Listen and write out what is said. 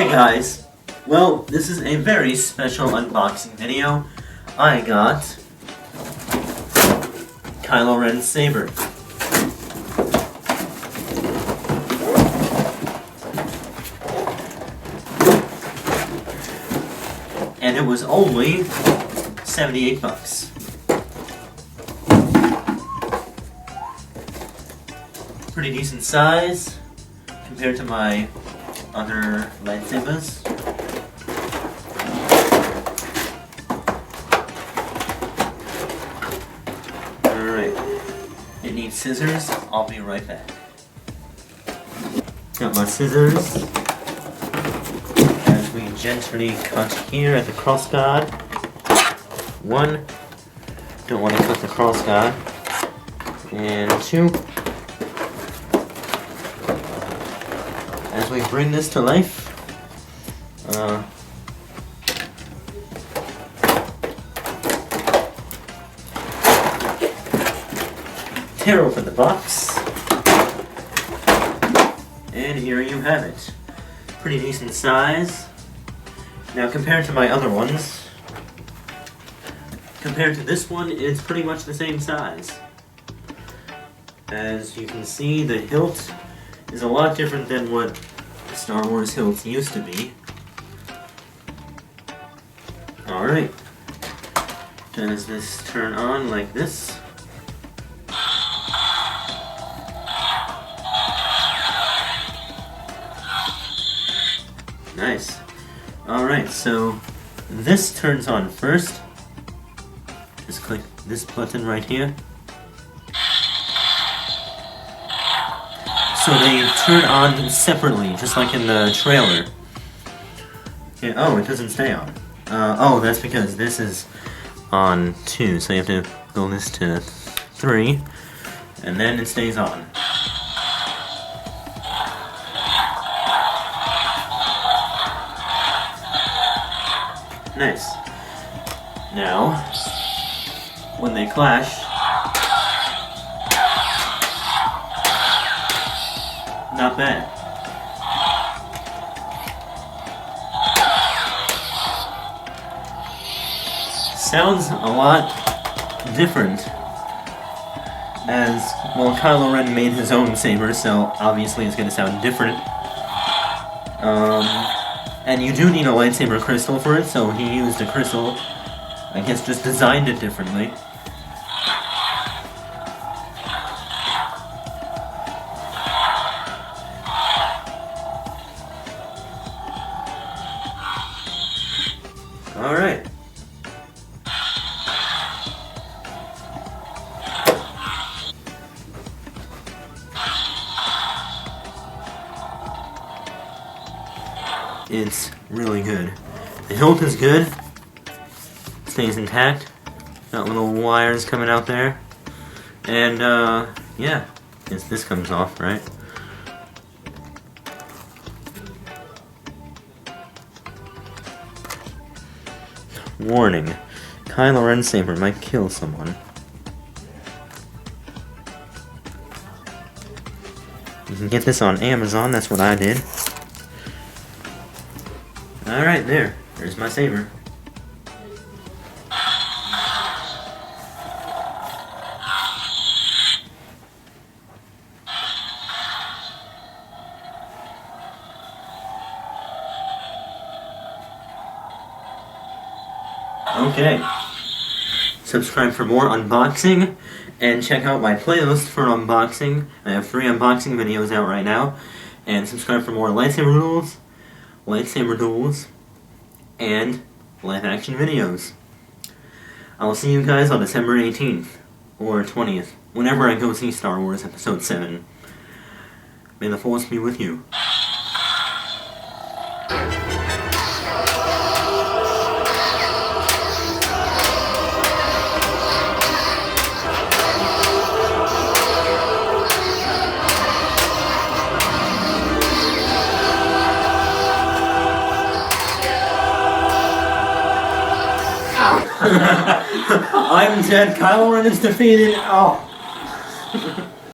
Hey guys, well, this is a very special unboxing video. I got Kylo Ren's saber. And it was only 78 bucks. Pretty decent size compared to my other lightsabers. Alright, it needs scissors. I'll be right back. Got my scissors. As we gently cut here at the crossguard. One, don't want to cut the crossguard. And two, as we bring this to life, tear open the box, and here you have it. Pretty decent size. Now compared to my other ones, compared to this one, it's pretty much the same size. As you can see, the hilt is a lot different than what Star Wars hilts used to be. Alright. Does this turn on like this? Nice. Alright, so this turns on first. Just click this button right here. So they turn on separately, just like in the trailer. Yeah, oh, it doesn't stay on. Oh, that's because this is on 2, so you have to go this to 3, and then it stays on. Nice. Now, when they clash, not bad. Sounds a lot different, as, well, Kylo Ren made his own saber, so obviously it's gonna sound different. And you do need a lightsaber crystal for it, so he used a crystal, I guess just designed it differently. Alright. It's really good. The hilt is good. Stays intact. Got little wires coming out there. And, yeah. Guess this comes off, right? Warning. Kylo Ren saber might kill someone. You can get this on Amazon, that's what I did. Alright, there's my saber. Okay. Subscribe for more unboxing, and check out my playlist for unboxing. I have 3 unboxing videos out right now. And subscribe for more lightsaber duels, and live action videos. I'll see you guys on December 18th, or 20th, whenever I go see Star Wars Episode 7. May the Force be with you. I'm dead. Kylo Ren is defeated. Oh.